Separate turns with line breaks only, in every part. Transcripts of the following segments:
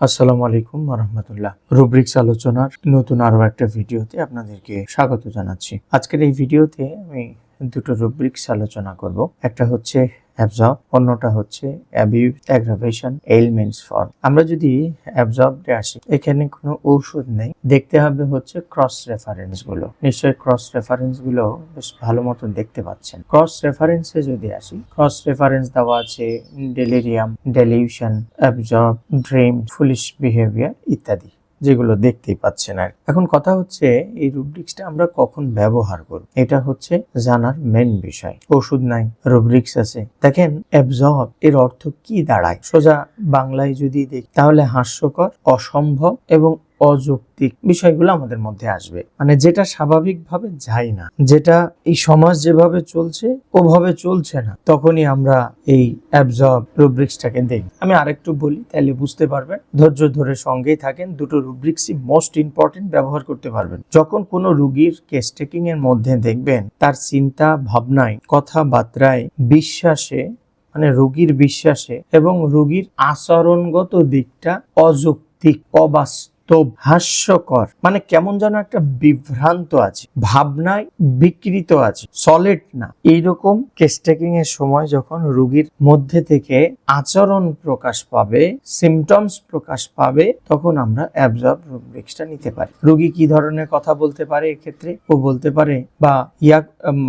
আসসালামু আলাইকুম রাহমাতুল্লাহ। রুব্রিক্স আলোচনার নতুন আরো একটা ভিডিওতে আপনাদেরকে স্বাগত জানাচ্ছি। আজকের এই ভিডিওতে আমি দুটো রুব্রিক্স আলোচনা করব। একটা হচ্ছে অ্যাবজর্ব, অন্যটা হচ্ছে অ্যাবিউজ, অ্যাগ্রাভেশন, এলিমেন্টস ফর্ম। আমরা যদি অ্যাবজর্বে আসি, এখানে কোনো ঔষধ নেই, দেখতে হবে হচ্ছে ক্রস রেফারেন্স গুলো। নিশ্চয়ই ক্রস রেফারেন্স গুলো বেশ ভালো মতন দেখতে পাচ্ছেন। ক্রস রেফারেন্সে যদি আসি, ক্রস রেফারেন্স দেওয়া আছে delirium, delusion, absorb, dream, foolish behaviour ইত্যাদি, যেগুলো দেখতেই পাচ্ছেন। আর এখন কথা হচ্ছে এই রুব্রিক্সটা আমরা কখন ব্যবহার করব, এটা হচ্ছে জানার মেন বিষয়। ওষুধ নাই, রুব্রিক্স আছে। দেখেন অ্যাবজর্ব এর অর্থ কি দাঁড়ায়, সোজা বাংলায় যদি দেখি তাহলে হাস্যকর, অসম্ভব এবং অযৌক্তিক বিষয়গুলো আমাদের মধ্যে আসবে। মানে যেটা স্বাভাবিকভাবে যায় না, যেটা এই সমাজ যেভাবে চলছে ওভাবে চলছে না, তখনই আমরা এই অ্যাবজর্ব রুব্রিক্সটাকে দেখি। আমি আরেকটু বলি, তাহলে বুঝতে পারবেন। ধৈর্য ধরে সঙ্গেই থাকেন। দুটো রুব্রিক্সই মোস্ট ইম্পর্টেন্ট, ব্যবহার করতে পারবেন। যখন কোনো রুগীর কেস টেকিং এর মধ্যে দেখবেন তার চিন্তা ভাবনায়, কথাবার্তায়, বিশ্বাসে, মানে রোগীর বিশ্বাসে এবং রোগীর আচরণগত দিকটা অযৌক্তিক, অবাস্তব, হাস্যকর, মানে কেমন যেন একটা বিভ্রান্ত আছে, ভাবনায় বিকৃত আছে, সলিড না। এইরকম কেস টেকিং এর সময় যখন রোগীর মধ্যে থেকে আচরণ প্রকাশ পাবে, সিমটমস প্রকাশ পাবে, তখন আমরা অ্যাবজর্ব রুব্রিক্সটা নিতে পারি। রোগী কি ধরনের কথা বলতে পারে, এক্ষেত্রে ও বলতে পারে বা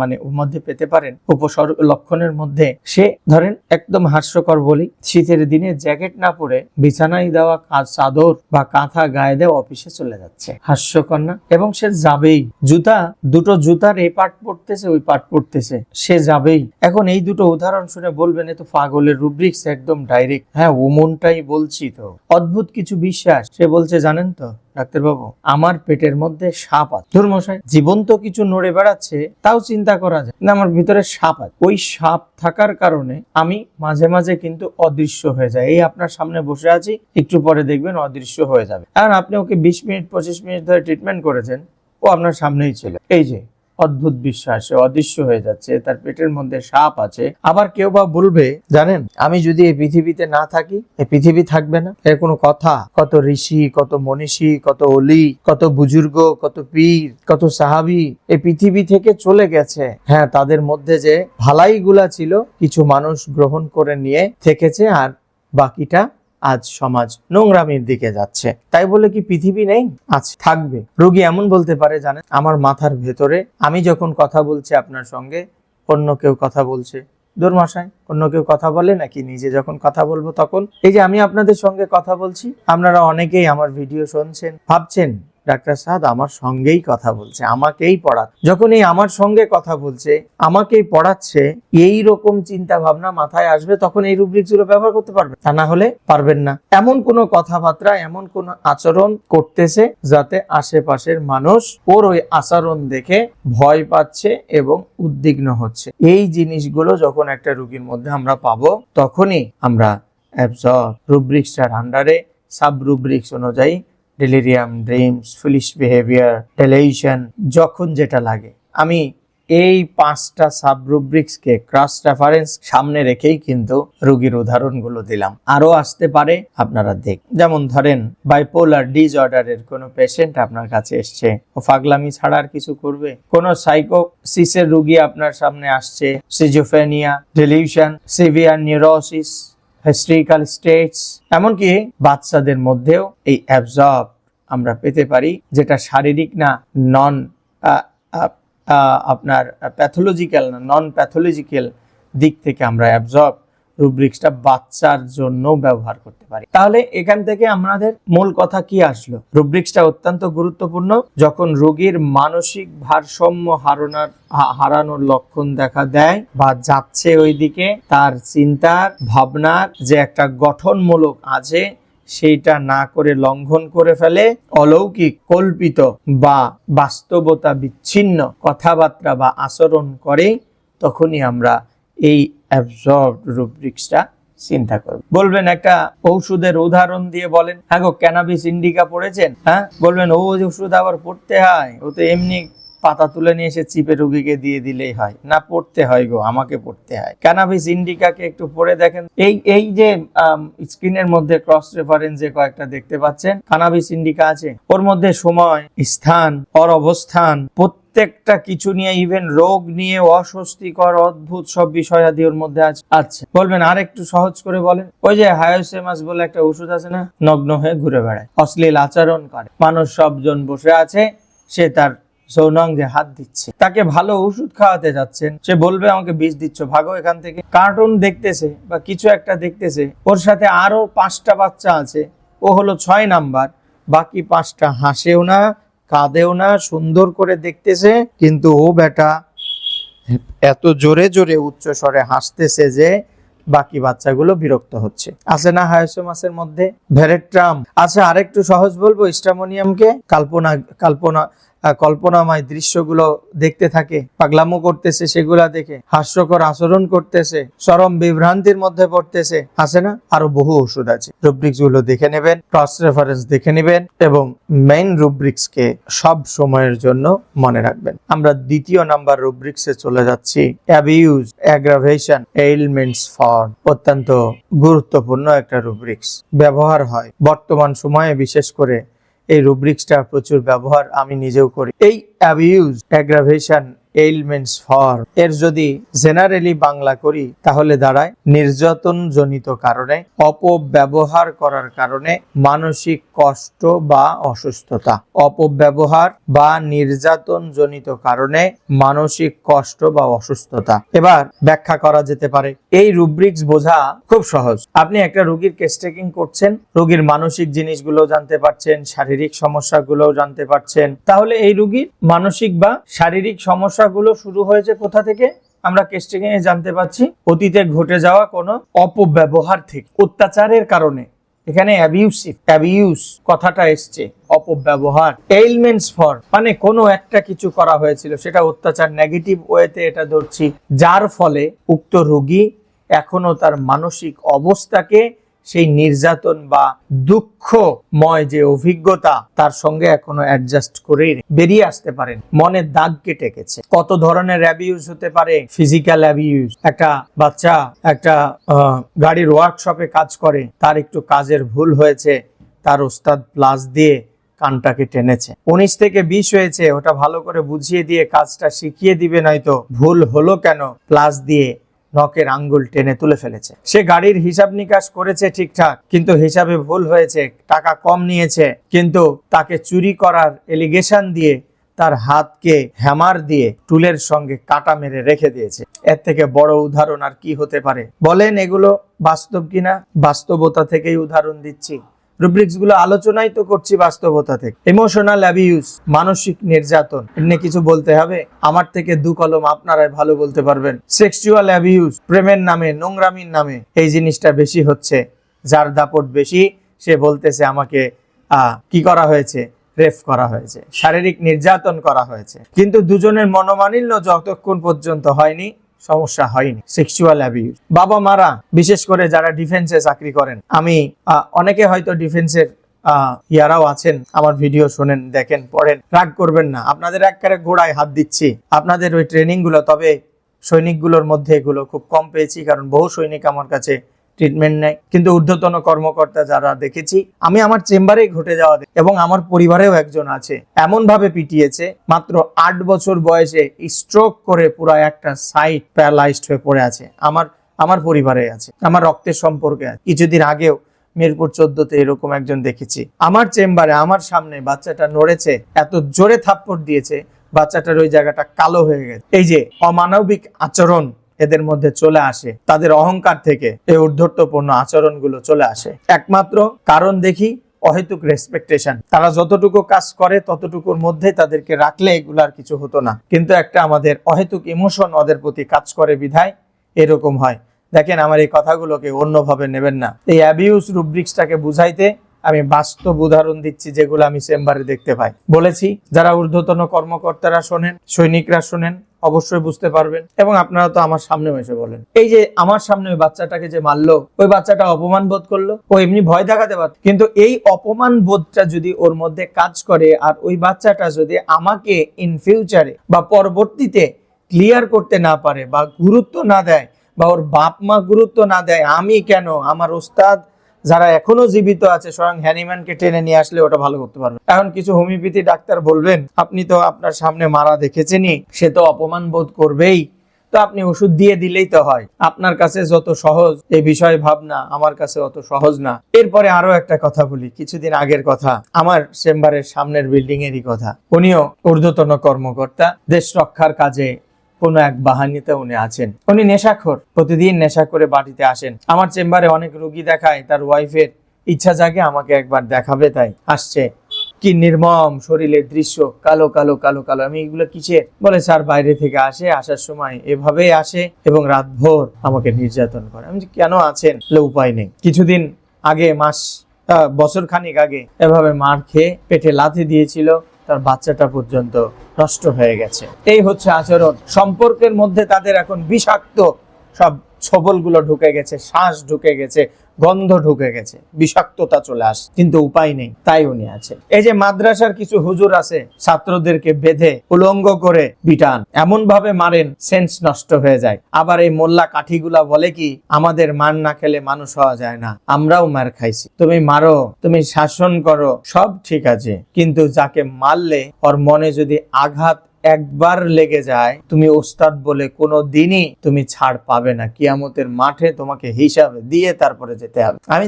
মানে ওর মধ্যে পেতে পারেন উপসর্গ লক্ষণের মধ্যে। সে ধরেন একদম হাস্যকর বলি, শীতের দিনে জ্যাকেট না পরে বিছানায় দেওয়া চাদর বা কাঁথা গায়ে দেওয়া অফিসে চলে যাচ্ছে, হাস্যকর না? এবং সে যাবেই, দুটো জুতার এই পার্ট পড়তেছে, ওই পার্ট পড়তেছে, সে যাবেই। এখন এই দুটো উদাহরণ শুনে বলবেন এ তো পাগলের রুব্রিক্স, একদম ডাইরেক্ট। হ্যাঁ, ওমনটাই বলছি তো। অদ্ভুত কিছু বিশ্বাস। সে বলছে জানেন তো ডাক্তারবাবু, আমার পেটের মধ্যে সাপ আছে। ধর্মশাই জীবন্ত কিছু নড়ে বেড়াচ্ছে, তাও চিন্তা করা যায় না আমার ভিতরে সাপ আছে। ওই সাপ থাকার কারণে আমি মাঝে মাঝে কিন্তু অদৃশ্য হয়ে যায়। এই আপনার সামনে বসে আছি, একটু পরে দেখবেন অদৃশ্য হয়ে যাবে। আর আপনি ওকে 20 মিনিট 25 মিনিট ধরে ট্রিটমেন্ট করেছেন, ও আপনার সামনেই ছিল। এই যে অদ্ভুত বিশ্বাস, অদৃশ্য হয়ে যাচ্ছে, তার পেটের মধ্যে সাপ আছে। আবার কেউ বা বলবে জানেন, আমি যদি এই পৃথিবীতে না থাকি, এই পৃথিবী থাকবে না। এর কোনো কথা? কত ঋষি, কত মনীষী, কত অলি, কত বুজুর্গ, কত পীর, কত সাহাবী এই পৃথিবী থেকে চলে গেছে। হ্যাঁ, তাদের মধ্যে যে ভালাই গুলা ছিল, কিছু মানুষ গ্রহণ করে নিয়ে থেকেছে, আর বাকিটা আজ সমাজ নোংরামির দিকে যাচ্ছে। তাই বলে কি পৃথিবী নেই? আছে, থাকবে। রোগী এমন বলতে পারে জানেন, আমার মাথার ভেতরে আমি যখন কথা বলছি আপনার সঙ্গে, অন্য কেউ কথা বলছে। দূরমশাই, অন্য কেউ কথা বলে নাকি? নিজে যখন কথা বলবো তখন। এই যে আমি আপনাদের সঙ্গে কথা বলছি, আপনারা অনেকেই আমার ভিডিও শুনছেন, ভাবছেন ডাক্তার সাদ আমার সঙ্গেই কথা বলছে, আমাকেই পড়া। যখন এই আমার সঙ্গে কথা বলছে, আমাকেই পড়াচ্ছে, এই রকম চিন্তা ভাবনা মাথায় আসবে, তখন এই রুব্রিক্স গুলো ব্যবহার করতে পারবেন। তা না হলে পারবেন না। এমন কোন কথাবার্তা, এমন কোন আচরণ করতেছে যাতে আশেপাশের মানুষ ওর ওই আচরণ দেখে ভয় পাচ্ছে এবং উদ্বিগ্ন হচ্ছে। এই জিনিসগুলো যখন একটা রোগীর মধ্যে আমরা পাবো, তখনই আমরা অ্যাবজর্ব রুব্রিক্সটার আন্ডারে সাব রুব্রিক্স অনুযায়ী delirium, dreams, foolish behaviour, delusion, যখন যেটা লাগে, আমি এই 5টা সাব রুব্রিক্সকে ক্রস রেফারেন্স সামনে রেখেই কিন্তু রোগীর উদাহরণগুলো দিলাম। আরো আসতে পারে, আপনারা দেখ। যেমন ধরেন বাইপোলার ডিসঅর্ডারের কোনো পেশেন্ট আপনার কাছে এসছে, ও পাগলামি ছাড়া আর কিছু করবে? কোন সাইকোসিসের রোগী আপনার সামনে আসছে, schizophrenia, delusion, severe neurosis, hysterical states, এমনকি বাচ্চাদের মধ্যেও এই অ্যাবজর্ব আমরা পেতে পারি, যেটা শারীরিক না, নন আপনার প্যাথোলজিক্যাল না, নন প্যাথোলজিক্যাল দিক থেকে আমরা অ্যাবজর্ব রুব্রিক্সটা বাচ্চার জন্য ব্যবহার করতে পারি। তাহলে এখান থেকে আমাদের মূল কথা কি আসলো? রুব্রিক্সটা অত্যন্ত গুরুত্বপূর্ণ যখন রোগীর মানসিক ভারসাম্য হারানোর লক্ষণ দেখা দেয় বা যাচ্ছে ওইদিকে, তার চিন্তার ভাবনার যে একটা গঠনমূলক আছে সেইটা না করে লঙ্ঘন করে ফেলে, অলৌকিক, কল্পিত বা বাস্তবতা বিচ্ছিন্ন কথাবার্তা বা আচরণ করে, তখনই আমরা এই অ্যাবজর্ব রুব্রিক্সটা চিন্তা করব। বলবেন একটা ঔষধের উদাহরণ দিয়ে বলেন। হ্যাঁ গো, ক্যানাবিস ইন্ডিকা পড়েছেন? হ্যাঁ, বলবেন ও ওষুধ আবার পড়তে হয়, ও তো এমনি পাতা তুলে নিয়ে এসে চিপে রোগীকে দিয়ে দিলেই হয় না, পড়তে হয় গো, আমাকে পড়তে হয়। ক্যানাবিস ইন্ডিকাকে একটু পড়ে দেখেন। এই যে স্ক্রিনের মধ্যে ক্রস রেফারেন্সে কয়েকটা দেখতে পাচ্ছেন, ক্যানাবিস ইন্ডিকা আছে, ওর মধ্যে সময়, স্থান, ওর অবস্থান, প্রত্যেকটা কিছু নিয়ে, ইভেন রোগ নিয়ে, অস্বস্তিকর অদ্ভুত সব বিষয়াদি ওর মধ্যে আছে। আচ্ছা, বলবেন আর একটু সহজ করে বলেন। ওই যে হায়োসেমাস বলে একটা ওষুধ আছে না, নগ্ন হয়ে ঘুরে বেড়ায়, অশ্লীল আচরণ করে, মানুষ সবজন বসে আছে, সে তার যৌনাঙ্গে হাত দিচ্ছে, তাকে ভালো ওষুধ খাওয়াতে যাচ্ছেন, সে বলবে আমাকে বিষ দিচ্ছ, ভাগো এখান থেকে। কার্টুন দেখতেছে বা কিছু একটা দেখতেছে, ওর সাথে আরো 5টা বাচ্চা আছে, ও হলো 6 নাম্বার, বাকি 5টা হাসেও না, কাঁদেও না, সুন্দর করে দেখতেছে, কিন্তু ও বেটা এত জোরে জোরে উচ্চ স্বরে হাসতেছে যে বাকি বাচ্চাগুলো বিরক্ত হচ্ছে। আছে না হায়োসোমাসের মধ্যে ভেরেট্রাম। আচ্ছা, আরেকটু সহজ বলবো, স্ট্রামোনিয়ামকে কল্পনাময় দৃশ্যগুলো দেখতে থাকে, পাগলামো করতেছে, সেগুলা দেখে হাস্যকর আচরণ করতেছে, চরম বিভ্রান্তির মধ্যে পড়তেছে, আছে না? আরো বহু ওষুধ আছে। রুব্রিক্স গুলো দেখে নেবেন, ক্রস রেফারেন্স দেখে নেবেন এবং মেইন রুব্রিক্স কে সব সময়ের জন্য মনে রাখবেন। আমরা দ্বিতীয় নাম্বার রুব্রিক্সে চলে যাচ্ছি, অ্যাবিউজ, অ্যাগ্রাভেশন, এইলমেন্টস ফর। অত্যন্ত গুরুত্বপূর্ণ একটা রুব্রিক্স, ব্যবহার হয় বর্তমান সময়ে, বিশেষ করে এই রুব্রিক্সটা প্রচুর ব্যবহার আমি নিজেও করি। এই অ্যাবিউজ, অ্যাগ্রাভেশন, এইলমেন্টস ফর এর যদি জেনারেলি বাংলা করি তাহলে দাঁড়ায় নির্যাতন জনিত কারণে, অপব্যবহার করার কারণে মানসিক কষ্ট বা অসুস্থতা। অপব্যবহার বা নির্যাতন জনিত কারণে মানসিক কষ্ট বা অসুস্থতা। এবার ব্যাখ্যা করা যেতে পারে। এই রুব্রিক্স বোঝা খুব সহজ। আপনি একটা রোগীর কেস টেকিং করছেন, রোগীর মানসিক জিনিসগুলো জানতে পারছেন, শারীরিক সমস্যাগুলো জানতে পারছেন, তাহলে এই রোগীর মানসিক বা শারীরিক সমস্যাগুলো শুরু হয়েছে কোথা থেকে? আমরা কেস টেকিং এ জানতে পাচ্ছি অতীতে ঘটে যাওয়া কোনো অপব্যবহার থেকে, অত্যাচারের কারণে। এখানে অ্যাবিউজ কথাটা এসছে, অপব্যবহার। এইলমেন্টস ফর মানে কোনো একটা কিছু করা হয়েছিল, সেটা অত্যাচার, নেগেটিভ ওয়েতে এটা ধরছি, যার ফলে উক্ত রোগী এখনো তার মানসিক অবস্থাকে, সেই নির্যাতন বা দুঃখময় যে অভিজ্ঞতা, তার সঙ্গে এখনো অ্যাডজাস্ট করে বেরিয়ে আসতে পারেন। মনের দাগ কেটে গেছে। কত ধরনের অ্যাবিউজ হতে পারে? ফিজিক্যাল অ্যাবিউজ, একটা বাচ্চা একটা গাড়ির ওয়ার্কশপে কাজ করে, তার একটু কাজের ভুল হয়েছে, তার ওস্তাদ প্লাস দিয়ে কানটাকে টেনেছে, 19 থেকে 20 হয়েছে, ওটা ভালো করে বুঝিয়ে দিয়ে কাজটা শিখিয়ে দিবে, নয়তো ভুল হলো কেন প্লাস দিয়ে নখের আঙ্গুল টেনে তুলে ফেলেছে। সে গাড়ির হিসাব নিকাশ করেছে ঠিকঠাক, কিন্তু হিসাবে ভুল হয়েছে, টাকা কম নিয়েছে, কিন্তু তাকে চুরি করার এলিগেশন দিয়ে তার হাতকে হ্যামার দিয়ে টুলের সঙ্গে কাটা মেরে রেখে দিয়েছে। এর থেকে বড় উদাহরণ আর কি হতে পারে বলেন? এগুলো বাস্তব কিনা? বাস্তবতা থেকেই উদাহরণ দিচ্ছি। রুব্রিক্স গুলো আলোচনাই তো করছি বাস্তবতা থেকে। ইমোশনাল অ্যাবিউজ, মানসিক নির্যাতন, এমনি কিছু বলতে হবে? আমার থেকে 2 কলম আপনারাই ভালো বলতে পারবেন। সেক্সুয়াল অ্যাবিউজ, প্রেমের নামে, নোংরামির নামে এই জিনিসটা বেশি হচ্ছে, যার দাপট বেশি সে বলতেছে আমাকে কি করা হয়েছে, রেপ করা হয়েছে, শারীরিক নির্যাতন করা হয়েছে, কিন্তু দুজনের মনোমালিন্য যতক্ষণ পর্যন্ত হয়নি সমস্যা হয়নি। Sexual abuse. বাবা মারা, বিশেষ করে যারা ডিফেন্সে চাকরি করেন, আমি অনেকে হয়তো ডিফেন্সের ইয়ারাও আছেন, আমার ভিডিও শোনেন, দেখেন, পড়েন, রাগ করবেন না, আপনাদের একবারে গোড়ায় হাত দিচ্ছি। আপনাদের ওই ট্রেনিং গুলো, তবে সৈনিকগুলোর মধ্যে এগুলো খুব কম পেয়েছি, কারণ বহু সৈনিক আমার কাছে ট্রিটমেন্ট নেয়, কিন্তু ঊর্ধ্বতন কর্মকর্তা যারা দেখেছি আমি, আমার চেম্বারেই ঘটে যাওয়া, এবং আমার পরিবারেও একজন আছে, এমন ভাবে পিটিয়েছে, মাত্র 8 বছর বয়সে স্ট্রোক করে পুরো একটা সাইড প্যারালাইজড হয়ে পড়ে আছে। আমার পরিবারে আছে, আমার রক্তের সম্পর্কে আছে। কিছুদিন আগেও মিরপুর 14তে এরকম একজন দেখেছি, আমার চেম্বারে, আমার সামনে বাচ্চাটা নড়েছে, এত জোরে থাপ্পড় দিয়েছে, বাচ্চাটার ওই জায়গাটা কালো হয়ে গেছে। এই যে অমানবিক আচরণ এদের মধ্যে চলে আসে, তাদের অহংকার থেকে এই ঊর্ধ্বত্বপূর্ণ আচরণগুলো চলে আসে। একমাত্র কারণ দেখি অহেতুক রেসপেক্টেশন। তারা যতটুকু কাজ করে ততটুকুর মধ্যে তাদেরকে রাখলে এগুলার কিছু হতো না, কিন্তু একটা আমাদের অহেতুক ইমোশন ওদের প্রতি কাজ করে বিধায় এরকম হয়। দেখেন, আমার এই কথাগুলোকে অন্যভাবে নেবেন না। এই অ্যাবিউজ রুব্রিক্সটাকে বুঝাইতে আমি বাস্তব উদাহরণ দিচ্ছি, যেগুলো আমি চেম্বারে দেখতে পাই। বলেছি, যারা ঊর্ধ্বতন কর্মকর্তারা শোনেন, সৈনিকরা শোনেন, অবশ্যই বুঝতে পারবেন। এবং আপনারা তো আমার সামনেও এসে বলেন, এই যে আমার সামনে ওই বাচ্চাটাকে যে মারলো, ওই বাচ্চাটা অপমান বোধ করলো, ও এমনি ভয় দেখাতে পারত, কিন্তু এই অপমান বোধটা যদি ওর মধ্যে কাজ করে আর ওই বাচ্চাটা যদি আমাকে ইন ফিউচারে বা পরবর্তীতে ক্লিয়ার করতে না পারে বা গুরুত্ব না দেয় বা ওর বাপ মা গুরুত্ব না দেয়, আমি কেন, আমার ওস্তাদ যারা এখনো জীবিত আছে স্বয়ং হ্যানিম্যানকে টেনে নিয়ে আসলে ওটা ভালো করতে পারবে। এখন কিছু হোমিওপ্যাথি ডাক্তার বলবেন, আপনি তো আপনার সামনে মারা দেখেছেনই, সে তো অপমান বোধ করবেই, তো আপনি ওষুধ দিয়ে দিলেই তো হয়। আপনার কাছে যত সহজ এই বিষয় ভাবনা, আমার কাছে অত সহজ না। এরপরে আরো একটা কথা বলি, কিছুদিন আগের কথা, আমার চেম্বারের সামনের বিল্ডিং এরই কথা। উনিও ঊর্ধ্বতন কর্মকর্তা, দেশ রক্ষার কাজে কোন এক বাহিনীতে উনি আছেন। উনি নেশাখোর, প্রতিদিন নেশা করে বাড়িতে আসেন। আমার চেম্বারে অনেক রোগী দেখায়, তার ওয়াইফের ইচ্ছা জাগে আমাকে একবার দেখাবে, তাই আসছে। কি নির্মম শরীরের দৃশ্য, কালো কালো কালো কালো। আমি এগুলো কিসের? বলে স্যার বাইরে থেকে আসে, আসার সময় এভাবেই আসে এবং রাত ভোর আমাকে নির্যাতন করে। আমি কেন আছেন? উপায় নেই। কিছুদিন আগে, বছর খানিক আগে এভাবে মার খেয়ে পেটে লাথি দিয়েছিল, তার বাচ্চাটা পর্যন্ত নষ্ট হয়ে গেছে। এই হচ্ছে আচরণ। সম্পর্কের মধ্যে তাদের এখন বিষাক্ত সব ছবলগুলো ঢুকে গেছে, শ্বাস ঢুকে গেছে, গন্ধ ঢুকে গেছে, বিষাক্ততা চলে আসে, কিন্তু উপায় নেই, তাই উনি আছেন। এই যে মাদ্রাসার কিছু হুজুর আছে, ছাত্রদেরকে বেঁধে উলঙ্গ করে পিটান, এমন ভাবে মারেন সেন্স নষ্ট হয়ে যায়। আবার এই মোল্লা কাঠিগুলা বলে কি, আমাদের মার না খেলে মানুষ হওয়া যায় না, আমরাও মার খাইছি, তুমি মারো, তুমি শাসন করো, সব ঠিক আছে, কিন্তু যাকে মারলে ওর মনে যদি আঘাত একবার লেগে যায়, তুমি ওস্তাদ বলে কোনো দিনই তুমি ছাড় পাবে না। কিয়ামতের মাঠে তোমাকে হিসাবে দিয়ে তারপরে যেতে হবে। আমি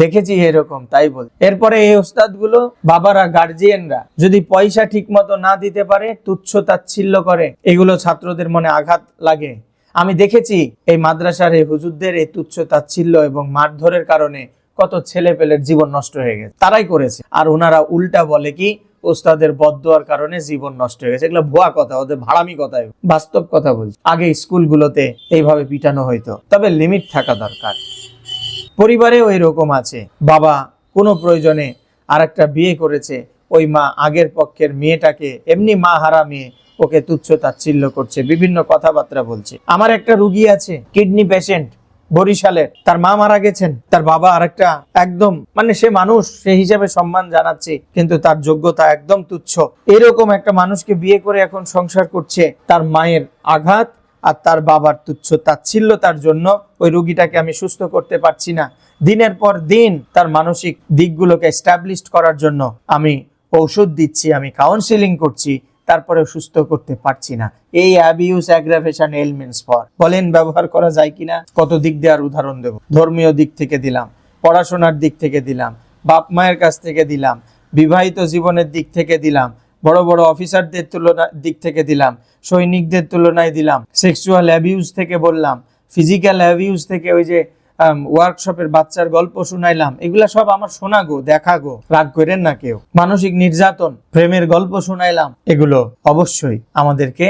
দেখেছি এরকম, তাই বল। এরপরে এই ওস্তাদগুলো, বাবারা, গার্জিয়ানরা যদি পয়সা ঠিক মতো না দিতে পারে, তুচ্ছ তাচ্ছিল্য করে, এগুলো ছাত্রদের মনে আঘাত লাগে। আমি দেখেছি এই মাদ্রাসার এই হুজুরদের এই তুচ্ছ তাচ্ছিল্য এবং মারধরের কারণে কত ছেলে পেলের জীবন নষ্ট হয়ে গেছে, তারাই করেছে। আর ওনারা উল্টা বলে কি, ওস্তাদের বদদোয়ার কারণে জীবন নষ্ট হয়ে গেছে। এগুলো ভুয়া কথা, ওদের ভাড়ামি কথা। বাস্তব কথা বলছি, আগে স্কুলগুলোতে এইভাবে পিটানো হইতো, তবে লিমিট থাকা দরকার। পরিবারেও এরকম আছে, বাবা কোনো প্রয়োজনে আরেকটা বিয়ে করেছে, ওই মা আগের পক্ষের মেয়েটাকে, এমনি মা হারা মেয়ে, ওকে তুচ্ছ তাচ্ছিল্য করছে, বিভিন্ন কথাবার্তা বলছে। আমার একটা রুগী আছে, কিডনি পেশেন্ট, বরিশালের, তার মা মারা গেছেন, তার বাবা আরেকটা, একদম মানে সে মানুষ, সে হিসাবে সম্মান জানাচ্ছে, কিন্তু তার যোগ্যতা একদম তুচ্ছ। এরকম একটা মানুষকে বিয়ে করে এখন সংসার করছে, তার মায়ের আঘাত আর তার বাবার তুচ্ছ তাচ্ছিল্যতার জন্য ওই রোগীটাকে আমি সুস্থ করতে পারছি না। দিনের পর দিন তার মানসিক দিকগুলোকে এস্টাবলিশ করার জন্য আমি ঔষধ দিচ্ছি, আমি কাউন্সিলিং করছি, তারপরে সুস্থ করতে পারছি না। এই অ্যাবিউজ অ্যাগ্রাভেশন এলিমেন্টস ফর, বলেন ব্যবহার করা যায় কিনা? কত দিক দিয়ে আর উদাহরণ দেব। ধর্মীয় দিক থেকে দিলাম, পড়াশোনার দিক থেকে দিলাম, বাপ মায়ের কাছ থেকে দিলাম, বিবাহিত জীবনের দিক থেকে দিলাম, বড় বড় অফিসারদের তুলনার দিক থেকে দিলাম, সৈনিকদের তুলনায় দিলাম, সেক্সুয়াল অ্যাবিউজ থেকে বললাম, ফিজিক্যাল অ্যাবিউজ থেকে ওই যে ওয়ার্কশপের বাচ্চার গল্প শুনাইলাম, এগুলা সব আমার শোনা গো, দেখা গো, রাগ করেন না কেউ। মানসিক নির্যাতন, প্রেমের গল্প শুনাইলাম, এগুলো অবশ্যই আমাদেরকে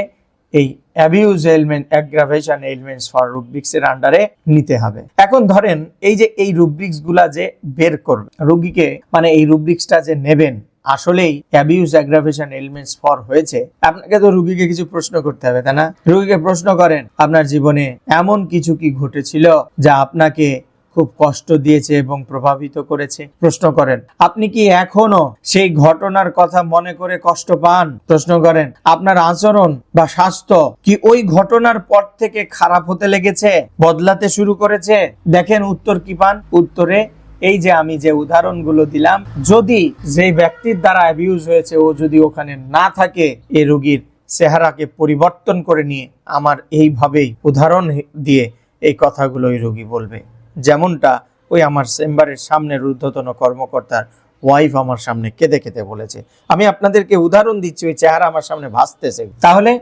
এই abuse element aggravation elements for rubrics এর আন্ডারে নিতে হবে। এখন ধরেন এই যে এই রুব্রিক্স গুলা যে বের করবে রোগীকে, মানে এই রুব্রিক্সটা যে নেবেন, আসলেই অ্যাবিউজ অ্যাগ্রাভেশন এলিমেন্টস ফর হয়েছে, আপনাকে তো রোগীকে কিছু প্রশ্ন করতে হবে, তাই না? রোগীকে প্রশ্ন করেন, আপনার জীবনে এমন কিছু কি ঘটেছিল যা আপনাকে খুব কষ্ট দিয়েছে এবং প্রভাবিত করেছে? প্রশ্ন করেন। আপনি কি এখনো সেই ঘটনার কথা মনে করে কষ্ট পান? প্রশ্ন করেন। আপনার আচরণ বা স্বাস্থ্য কি ওই ঘটনার পর থেকে খারাপ হতে লেগেছে, বদলাতে শুরু করেছে? দেখেন উত্তর কি পান। উত্তরে এই যে আমি যে উদাহরণগুলো দিলাম, যদি যে ব্যক্তির দ্বারা অ্যাবিউজ হয়েছে ও যদি ওখানে না থাকে, এই রোগীর চেহারাকে পরিবর্তন করে নিয়ে আমার এইভাবেই উদাহরণ দিয়ে এই কথাগুলো ওই রোগী বলবে। যেমনটা ওই আমার চেম্বারের সামনের ঊর্ধ্বতন কর্মকর্তার ওয়াইফ আমার সামনে কেঁদে কেঁদে বলেছে। আমি আপনাদেরকে উদাহরণ দিচ্ছি, ওই চেহারা আমার সামনে ভাসতেছে। তাহলে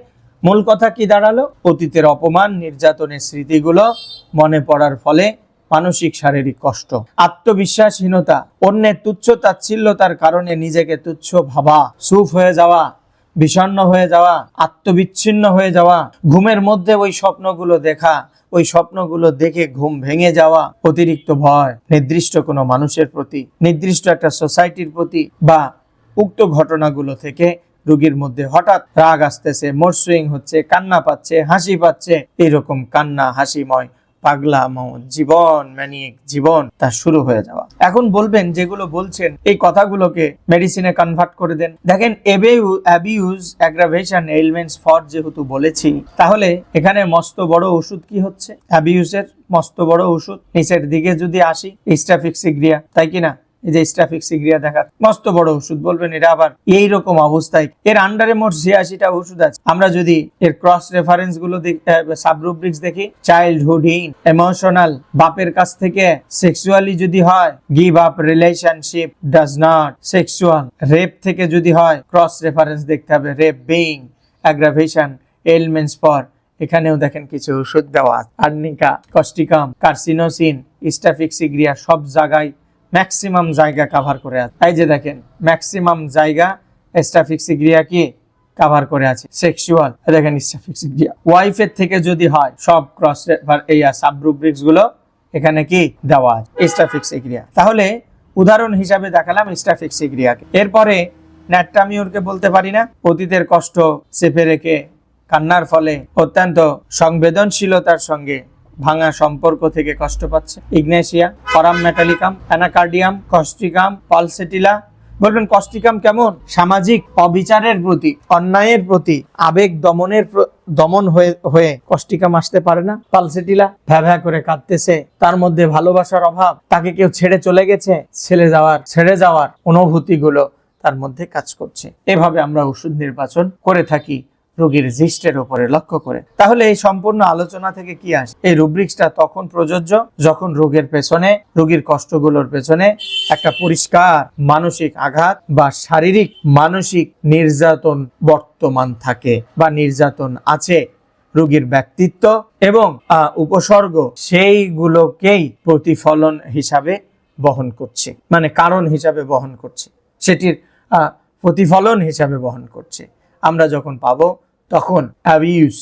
মূল কথা কি দাঁড়ালো? অতীতের অপমান, নির্যাতনের স্মৃতিগুলো মনে পড়ার ফলে মানসিক শারীরিক কষ্ট, আত্মবিশ্বাসহীনতা, অন্যের তুচ্ছ তাচ্ছিল্যতার কারণে নিজেকে তুচ্ছ ভাবা, চুপ হয়ে যাওয়া, বিষণ্ণ হয়ে যাওয়া, আত্মবিচ্ছিন্ন হয়ে যাওয়া, ঘুমের মধ্যে ওই স্বপ্নগুলো দেখা, ওই স্বপ্নগুলো দেখে ঘুম ভেঙে যাওয়া, অতিরিক্ত ভয় নির্দিষ্ট কোনো মানুষের প্রতি, নির্দিষ্ট একটা সোসাইটির প্রতি বা উক্ত ঘটনাগুলো থেকে রোগীর মধ্যে হঠাৎ রাগ আসতেছে, মুড সুইং হচ্ছে, কান্না পাচ্ছে, হাসি পাচ্ছে, এইরকম কান্না হাসিময় পাগলামো জীবন, ম্যানিক জীবন তার শুরু হয়ে যাওয়া। এখন বলবেন যেগুলো বলছেন এই কথাগুলোকে মেডিসিনে কনভার্ট করে দেন। দেখেন অ্যাবিউজ অ্যাগ্রাভেশন এলিমেন্টস ফর যেহেতু বলেছি, তাহলে এখানে মস্ত বড় ওষুধ কি হচ্ছে? অ্যাবিউজের মস্ত বড় ওষুধ নিচের দিকে যদি আসি, স্ট্রাফিক্সিগ্রিয়া, তাই কিনা? এই যে স্ট্রাফিক্সিগ্রিয়া দেখা মস্ত বড় ওষুধ, বলবেন এটা আবার এইরকম অবস্থায় এর আন্ডারে মোট 86টা ওষুধ আছে। আমরা যদি এর ক্রস রেফারেন্স গুলো সাবরুব্রিক্স দেখি, চাইল্ডহুড ইন ইমোশনাল, বাপের কাছ থেকে সেক্সুয়ালি যদি হয়, give up relationship does not sexual, rape থেকে যদি হয় ক্রস রেফারেন্স দেখতে হবে, rape being aggravation elements for, এখানেও দেখেন কিছু ওষুধ দেওয়া, আর্নিকা, কস্টিকাম, কার্সিনোসিন, স্ট্রাফিক্সিগ্রিয়া সব জায়গায় ম্যাক্সিমাম জায়গা কভার করে আছে। এই যে দেখেন ম্যাক্সিমাম জায়গা স্ট্রাফিক্সিগ্রিয়া কি কভার করে আছে, সেক্সুয়াল, দেখেন স্ট্রাফিক্সিগ্রিয়া। ওয়াইফের থেকে যদি হয়, সব ক্রস এই সাবরুব্রিক্স গুলো এখানে কি দেওয়া আছে স্ট্রাফিক্সিগ্রিয়া। তাহলে উদাহরণ হিসাবে দেখালাম স্ট্রাফিক্সিগ্রিয়াকে। এরপরে ন্যাট্রামিউরকে বলতে পারি না, অতীতের কষ্ট চেপে রেখে কান্নার ফলে অত্যন্ত সংবেদনশীলতার সঙ্গে ভাঙা সম্পর্ক থেকে কষ্ট পাচ্ছে, Ignatia, Ferrum Metallicum, Anacardium, Causticum, Pulsatilla. বলবেন কস্টিকাম কেমন? সামাজিক অবিচারের প্রতি, অন্যায়ের প্রতি আবেগ দমন হয়ে কস্টিকাম আসতে পারে না। পালসেটিলা ভ্যা করে কাঁদতেছে, তার মধ্যে ভালোবাসার অভাব, তাকে কেউ ছেড়ে চলে গেছে, ছেড়ে যাওয়ার অনুভূতিগুলো তার মধ্যে কাজ করছে। এভাবে আমরা ওষুধ নির্বাচন করে থাকি রোগীর জিস্টের উপরে লক্ষ্য করে। তাহলে এই সম্পূর্ণ আলোচনা থেকে কি আসে? এই রুব্রিক্সটা তখন প্রযোজ্য যখন রোগের পেছনে, রোগীর কষ্টগুলোর পেছনে একটা পরিষ্কার মানসিক আঘাত বা শারীরিক মানসিক নির্যাতন বর্তমান থাকে বা নির্যাতন আছে, রোগীর ব্যক্তিত্ব এবং উপসর্গ সেইগুলোকেই প্রতিফলন হিসাবে বহন করছে, মানে কারণ হিসাবে বহন করছে, সেটির প্রতিফলন হিসাবে বহন করছে। আমরা যখন পাবো তখন অ্যাবিউজ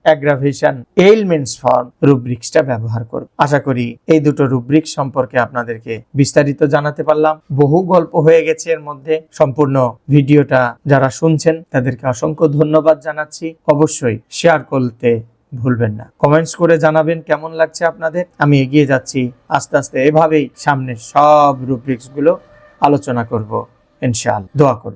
অ্যাগ্রাভেশন এলিমেন্টস ফর রুব্রিক্সটা ব্যবহার করব। আশা করি এই দুটো রুব্রিক্স সম্পর্কে আপনাদেরকে বিস্তারিত জানাতে পারলাম। বহু গল্প হয়ে গেছে এর মধ্যে। সম্পূর্ণ ভিডিওটা যারা শুনছেন তাদেরকে অসংখ্য ধন্যবাদ জানাচ্ছি। অবশ্যই শেয়ার করতে ভুলবেন না, কমেন্টস করে জানাবেন কেমন লাগছে আপনাদের। আমি এগিয়ে যাচ্ছি আস্তে আস্তে, এভাবেই সামনে সব রুব্রিক্স গুলো আলোচনা করব ইনশাআল্লাহ। দোয়া করুন।